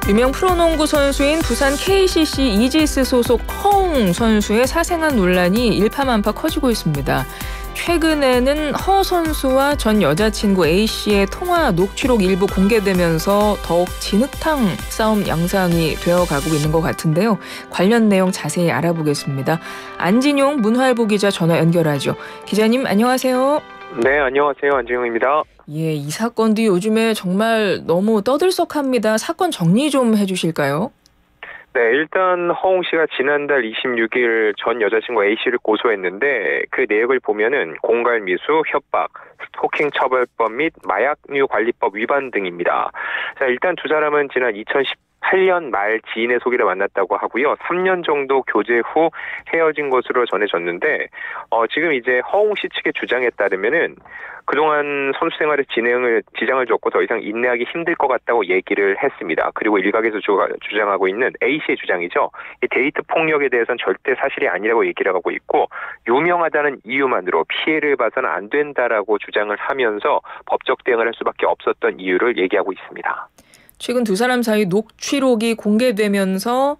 유명 프로농구 선수인 부산 KCC 이지스 소속 허웅 선수의 사생활 논란이 일파만파 커지고 있습니다. 최근에는 허 선수와 전 여자친구 A씨의 통화 녹취록 일부 공개되면서 더욱 진흙탕 싸움 양상이 되어가고 있는 것 같은데요. 관련 내용 자세히 알아보겠습니다. 안진용 문화일보 기자 전화 연결하죠. 기자님 안녕하세요. 네, 안녕하세요. 안진용입니다. 예, 이 사건도 요즘에 정말 너무 떠들썩합니다. 사건 정리 좀 해주실까요? 네, 일단 허웅 씨가 지난달 26일 전 여자친구 A씨를 고소했는데 그 내역을 보면은 공갈미수, 협박, 스토킹 처벌법 및 마약류 관리법 위반 등입니다. 자, 일단 두 사람은 지난 2018년 말 지인의 소개로 만났다고 하고요. 3년 정도 교제 후 헤어진 것으로 전해졌는데 지금 이제 허웅 씨 측의 주장에 따르면은 그동안 선수 생활의 지장을 줬고 더 이상 인내하기 힘들 것 같다고 얘기를 했습니다. 그리고 일각에서 주장하고 있는 A씨의 주장이죠. 이 데이트 폭력에 대해서는 절대 사실이 아니라고 얘기를 하고 있고 유명하다는 이유만으로 피해를 봐서는 안 된다라고 주장을 하면서 법적 대응을 할 수밖에 없었던 이유를 얘기하고 있습니다. 최근 두 사람 사이 녹취록이 공개되면서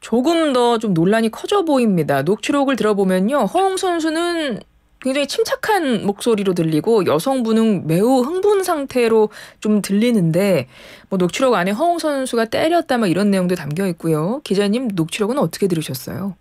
조금 더 좀 논란이 커져 보입니다. 녹취록을 들어보면요. 허웅 선수는 굉장히 침착한 목소리로 들리고 여성분은 매우 흥분 상태로 좀 들리는데 뭐 녹취록 안에 허웅 선수가 때렸다 막 이런 내용도 담겨 있고요. 기자님 녹취록은 어떻게 들으셨어요?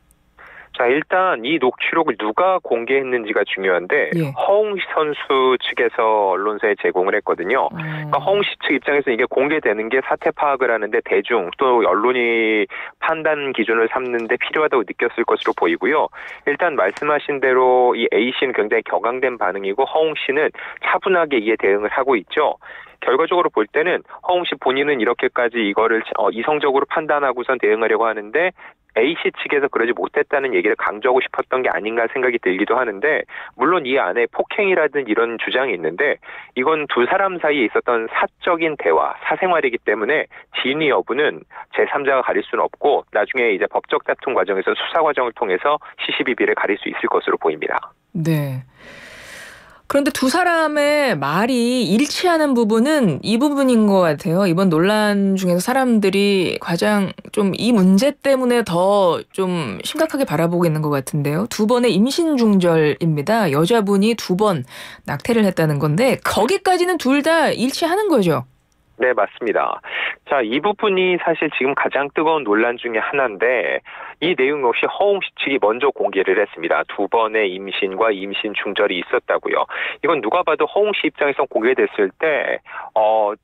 자, 일단 이 녹취록을 누가 공개했는지가 중요한데 예. 허웅 선수 측에서 언론사에 제공을 했거든요. 그러니까 허웅 씨 측 입장에서 이게 공개되는 게 사태 파악을 하는데 대중 또 언론이 판단 기준을 삼는데 필요하다고 느꼈을 것으로 보이고요. 일단 말씀하신 대로 이 A씨는 굉장히 격앙된 반응이고 허웅 씨는 차분하게 이에 대응을 하고 있죠. 결과적으로 볼 때는 허웅 씨 본인은 이렇게까지 이거를 이성적으로 판단하고선 대응하려고 하는데 A씨 측에서 그러지 못했다는 얘기를 강조하고 싶었던 게 아닌가 생각이 들기도 하는데 물론 이 안에 폭행이라든 이런 주장이 있는데 이건 두 사람 사이에 있었던 사적인 대화, 사생활이기 때문에 진위 여부는 제3자가 가릴 수는 없고 나중에 이제 법적 다툼 과정에서 수사 과정을 통해서 시시비비를 가릴 수 있을 것으로 보입니다. 네. 그런데 두 사람의 말이 일치하는 부분은 이 부분인 것 같아요. 이번 논란 중에서 사람들이 가장 좀 이 문제 때문에 더 좀 심각하게 바라보고 있는 것 같은데요. 두 번의 임신 중절입니다. 여자분이 2번 낙태를 했다는 건데 거기까지는 둘 다 일치하는 거죠? 네, 맞습니다. 자, 이 부분이 사실 지금 가장 뜨거운 논란 중에 하나인데 이 내용 역시 허웅 씨 측이 먼저 공개를 했습니다. 2번의 임신과 임신 중절이 있었다고요. 이건 누가 봐도 허웅 씨 입장에서 공개됐을 때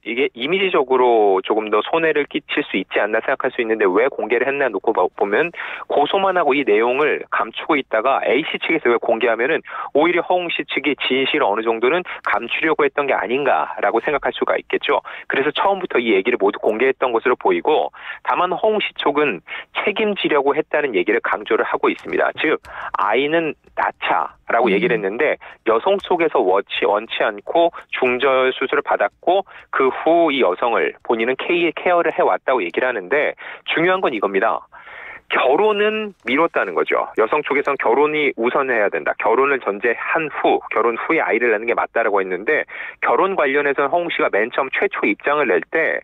이게 이미지적으로 조금 더 손해를 끼칠 수 있지 않나 생각할 수 있는데 왜 공개를 했나 놓고 보면 고소만 하고 이 내용을 감추고 있다가 A씨 측에서 왜 공개하면은 오히려 허웅 씨 측이 진실을 어느 정도는 감추려고 했던 게 아닌가라고 생각할 수가 있겠죠. 그래서 처음부터 이 얘기를 모두 공개했던 것으로 보이고 다만 허웅 씨 쪽은 책임지려고 했다는 얘기를 강조를 하고 있습니다. 즉 아이는 낳자라고 얘기를 했는데 여성 속에서 원치 않고 중절 수술을 받았고 그 후 이 여성을 본인은 케어를 해왔다고 얘기를 하는데 중요한 건 이겁니다. 결혼은 미뤘다는 거죠. 여성 쪽에서는 결혼이 우선해야 된다. 결혼을 전제한 후, 결혼 후에 아이를 낳는 게 맞다라고 했는데 결혼 관련해서는 허웅 씨가 맨 처음 최초 입장을 낼 때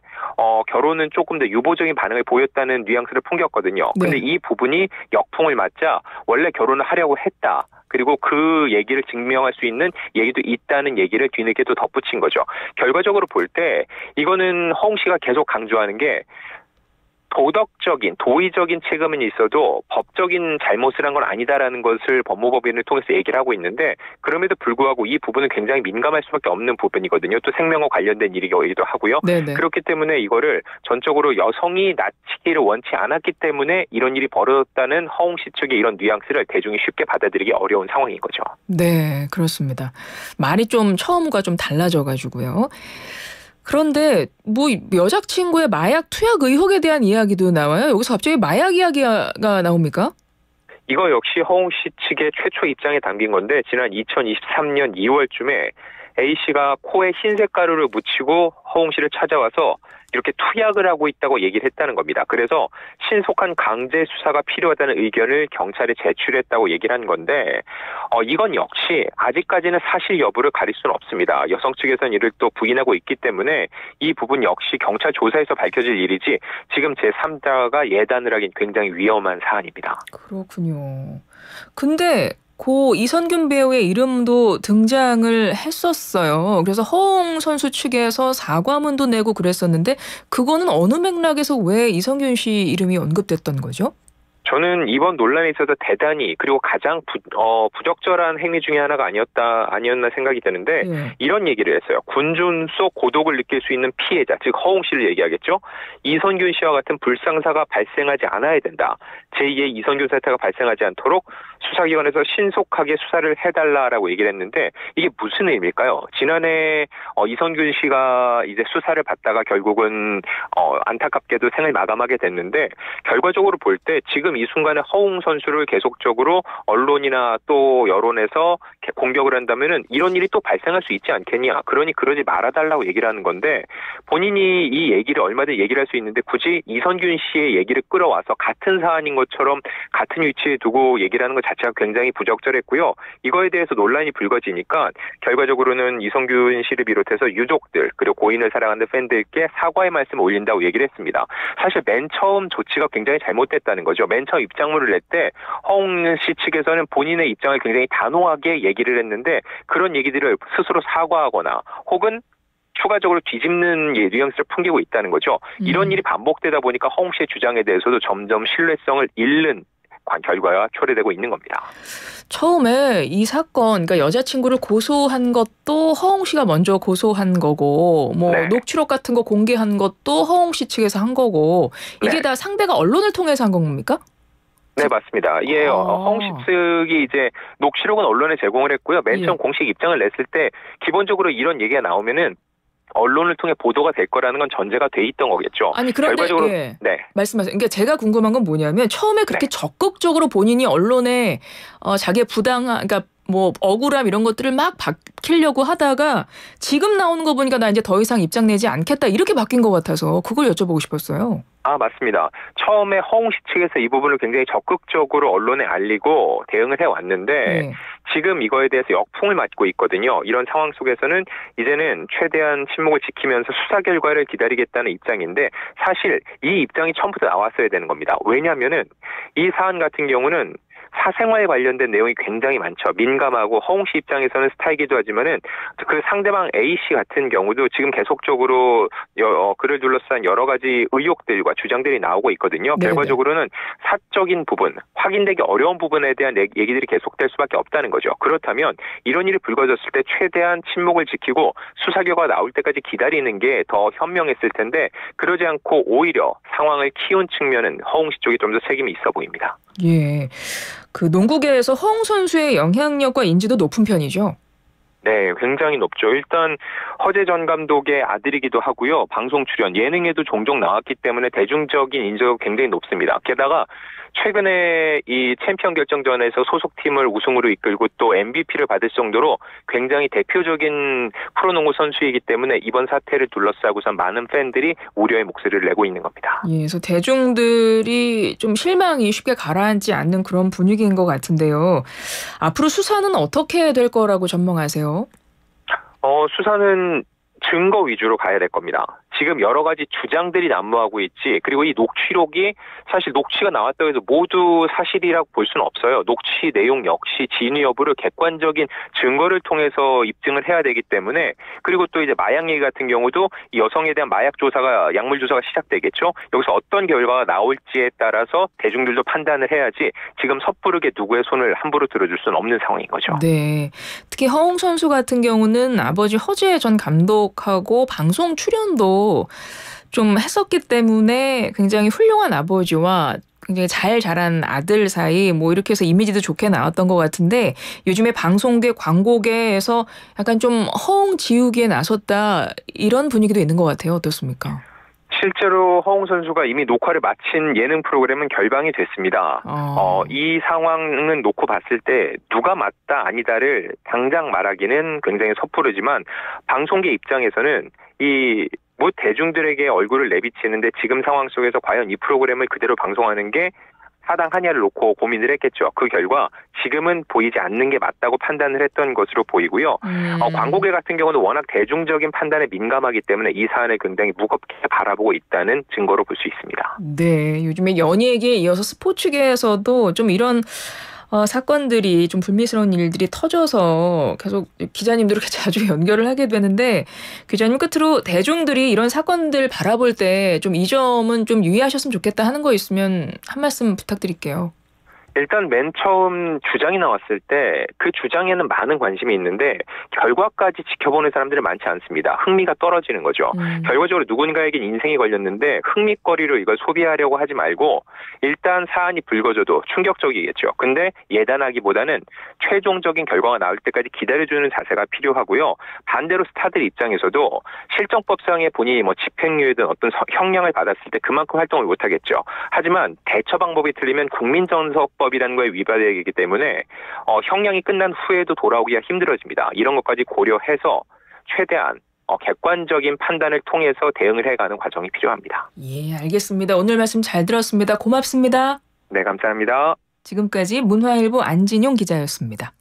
결혼은 조금 더 유보적인 반응을 보였다는 뉘앙스를 풍겼거든요. 네. 근데 이 부분이 역풍을 맞자 원래 결혼을 하려고 했다. 그리고 그 얘기를 증명할 수 있는 얘기도 있다는 얘기를 뒤늦게 또 덧붙인 거죠. 결과적으로 볼 때 이거는 허웅 씨가 계속 강조하는 게 도덕적인, 도의적인 책임은 있어도 법적인 잘못을 한 건 아니다라는 것을 법무법인을 통해서 얘기를 하고 있는데 그럼에도 불구하고 이 부분은 굉장히 민감할 수밖에 없는 부분이거든요. 또 생명과 관련된 일이기도 하고요. 네네. 그렇기 때문에 이거를 전적으로 여성이 낳기를 원치 않았기 때문에 이런 일이 벌어졌다는 허웅 씨 측의 이런 뉘앙스를 대중이 쉽게 받아들이기 어려운 상황인 거죠. 네, 그렇습니다. 말이 좀 처음과 좀 달라져가지고요. 그런데 뭐 여자친구의 마약 투약 의혹에 대한 이야기도 나와요. 여기서 갑자기 마약 이야기가 나옵니까? 이거 역시 허웅 씨 측의 최초 입장에 담긴 건데 지난 2023년 2월쯤에 A씨가 코에 흰색 가루를 묻히고 허웅 씨를 찾아와서 이렇게 투약을 하고 있다고 얘기를 했다는 겁니다. 그래서 신속한 강제 수사가 필요하다는 의견을 경찰에 제출했다고 얘기를 한 건데 이건 역시 아직까지는 사실 여부를 가릴 수는 없습니다. 여성 측에서는 이를 또 부인하고 있기 때문에 이 부분 역시 경찰 조사에서 밝혀질 일이지 지금 제3자가 예단을 하긴 굉장히 위험한 사안입니다. 그렇군요. 근데 고 이선균 배우의 이름도 등장을 했었어요. 그래서 허웅 선수 측에서 사과문도 내고 그랬었는데 그거는 어느 맥락에서 왜 이선균 씨 이름이 언급됐던 거죠? 저는 이번 논란에 있어서 대단히 그리고 가장 부적절한 행위 중에 하나가 아니었나 생각이 드는데 이런 얘기를 했어요. 군중 속 고독을 느낄 수 있는 피해자, 즉 허웅 씨를 얘기하겠죠. 이선균 씨와 같은 불상사가 발생하지 않아야 된다. 제2의 이선균 사태가 발생하지 않도록 수사기관에서 신속하게 수사를 해달라라고 얘기를 했는데 이게 무슨 의미일까요? 지난해 이선균 씨가 이제 수사를 받다가 결국은 안타깝게도 생을 마감하게 됐는데 결과적으로 볼 때 지금 이 순간에 허웅 선수를 계속적으로 언론이나 또 여론에서 공격을 한다면은 이런 일이 또 발생할 수 있지 않겠냐. 그러니 그러지 말아달라고 얘기를 하는 건데 본인이 이 얘기를 얼마든지 얘기를 할 수 있는데 굳이 이선균 씨의 얘기를 끌어와서 같은 사안인 것처럼 같은 위치에 두고 얘기를 하는 것 자체가 굉장히 부적절했고요. 이거에 대해서 논란이 불거지니까 결과적으로는 이선균 씨를 비롯해서 유족들 그리고 고인을 사랑하는 팬들께 사과의 말씀을 올린다고 얘기를 했습니다. 사실 맨 처음 조치가 굉장히 잘못됐다는 거죠. 맨 처음 입장문을 낼 때 허웅 씨 측에서는 본인의 입장을 굉장히 단호하게 얘기를 했는데 그런 얘기들을 스스로 사과하거나 혹은 추가적으로 뒤집는 뉘앙스를 풍기고 있다는 거죠. 이런 일이 반복되다 보니까 허웅 씨의 주장에 대해서도 점점 신뢰성을 잃는 결과가 초래되고 있는 겁니다. 처음에 이 사건, 그러니까 여자친구를 고소한 것도 허웅 씨가 먼저 고소한 거고, 녹취록 같은 거 공개한 것도 허웅 씨 측에서 한 거고, 이게 다 상대가 언론을 통해서 한 겁니까? 네, 맞습니다. 예, 허웅 씨 측이 이제 녹취록은 언론에 제공을 했고요. 맨 처음 공식 입장을 냈을 때 기본적으로 이런 얘기가 나오면은 언론을 통해 보도가 될 거라는 건 전제가 돼 있던 거겠죠. 아니 그런데 말씀하세요. 그러니까 제가 궁금한 건 뭐냐면 처음에 그렇게 적극적으로 본인이 언론에 자기의 그러니까 억울함 이런 것들을 막 밝히려고 하다가 지금 나오는 거 보니까 나 이제 더 이상 입장 내지 않겠다 이렇게 바뀐 것 같아서 그걸 여쭤보고 싶었어요. 맞습니다. 처음에 허웅 씨 측에서 이 부분을 굉장히 적극적으로 언론에 알리고 대응을 해왔는데 지금 이거에 대해서 역풍을 맞고 있거든요. 이런 상황 속에서는 이제는 최대한 침묵을 지키면서 수사 결과를 기다리겠다는 입장인데 사실 이 입장이 처음부터 나왔어야 되는 겁니다. 왜냐하면은 이 사안 같은 경우는 사생활에 관련된 내용이 굉장히 많죠. 민감하고 허웅 씨 입장에서는 스타이기도 하지만은 그 상대방 A 씨 같은 경우도 지금 계속적으로 그를 둘러싼 여러 가지 의혹들과 주장들이 나오고 있거든요. 결과적으로는 사적인 부분, 확인되기 어려운 부분에 대한 얘기들이 계속될 수밖에 없다는 거죠. 그렇다면 이런 일이 불거졌을 때 최대한 침묵을 지키고 수사 결과가 나올 때까지 기다리는 게 더 현명했을 텐데 그러지 않고 오히려 상황을 키운 측면은 허웅 씨 쪽이 좀 더 책임이 있어 보입니다. 예. 그 농구계에서 허웅 선수의 영향력과 인지도 높은 편이죠? 네, 굉장히 높죠. 일단 허재 전 감독의 아들이기도 하고요. 방송 출연, 예능에도 종종 나왔기 때문에 대중적인 인지도가 굉장히 높습니다. 게다가 최근에 이 챔피언 결정전에서 소속팀을 우승으로 이끌고 또 MVP를 받을 정도로 굉장히 대표적인 프로농구 선수이기 때문에 이번 사태를 둘러싸고선 많은 팬들이 우려의 목소리를 내고 있는 겁니다. 예, 그래서 대중들이 좀 실망이 쉽게 가라앉지 않는 그런 분위기인 것 같은데요. 앞으로 수사는 어떻게 될 거라고 전망하세요? 수사는 증거 위주로 가야 될 겁니다. 지금 여러 가지 주장들이 난무하고 있지. 그리고 이 녹취록이 사실 녹취가 나왔다고 해서 모두 사실이라고 볼 수는 없어요. 녹취 내용 역시 진위 여부를 객관적인 증거를 통해서 입증을 해야 되기 때문에 그리고 또 이제 마약 얘기 같은 경우도 이 여성에 대한 마약 조사가 약물 조사가 시작되겠죠. 여기서 어떤 결과가 나올지에 따라서 대중들도 판단을 해야지 지금 섣부르게 누구의 손을 함부로 들어줄 수는 없는 상황인 거죠. 네. 특히 허웅 선수 같은 경우는 아버지 허재 전 감독하고 방송 출연도 좀 했었기 때문에 굉장히 훌륭한 아버지와 굉장히 잘 자란 아들 사이 이렇게 해서 이미지도 좋게 나왔던 것 같은데 요즘에 방송계 광고계에서 약간 좀 허웅 지우기에 나섰다 이런 분위기도 있는 것 같아요. 어떻습니까? 실제로 허웅 선수가 이미 녹화를 마친 예능 프로그램은 결방이 됐습니다. 이 상황은 놓고 봤을 때 누가 맞다 아니다를 당장 말하기는 굉장히 섣부르지만 방송계 입장에서는 이 모 대중들에게 얼굴을 내비치는데 지금 상황 속에서 과연 이 프로그램을 그대로 방송하는 게 타당하냐를 놓고 고민을 했겠죠. 그 결과 지금은 보이지 않는 게 맞다고 판단을 했던 것으로 보이고요. 광고계 같은 경우는 워낙 대중적인 판단에 민감하기 때문에 이 사안을 굉장히 무겁게 바라보고 있다는 증거로 볼 수 있습니다. 네, 요즘에 연예계에 이어서 스포츠계에서도 좀 이런 사건들이 좀 불미스러운 일들이 터져서 계속 기자님들 이렇게 자주 연결을 하게 되는데 기자님 끝으로 대중들이 이런 사건들 바라볼 때 좀 이 점은 좀 유의하셨으면 좋겠다 하는 거 있으면 한 말씀 부탁드릴게요. 일단 맨 처음 주장이 나왔을 때 그 주장에는 많은 관심이 있는데 결과까지 지켜보는 사람들은 많지 않습니다. 흥미가 떨어지는 거죠. 결과적으로 누군가에겐 인생이 걸렸는데 흥미거리로 이걸 소비하려고 하지 말고 일단 사안이 불거져도 충격적이겠죠. 근데 예단하기보다는 최종적인 결과가 나올 때까지 기다려주는 자세가 필요하고요. 반대로 스타들 입장에서도 실정법상의 본인이 집행유예든 어떤 형량을 받았을 때 그만큼 활동을 못하겠죠. 하지만 대처 방법이 틀리면 국민정서법이라는 거에 위반되기 때문에 형량이 끝난 후에도 돌아오기가 힘들어집니다. 이런 것까지 고려해서 최대한 객관적인 판단을 통해서 대응을 해가는 과정이 필요합니다. 예, 알겠습니다. 오늘 말씀 잘 들었습니다. 고맙습니다. 네, 감사합니다. 지금까지 문화일보 안진용 기자였습니다.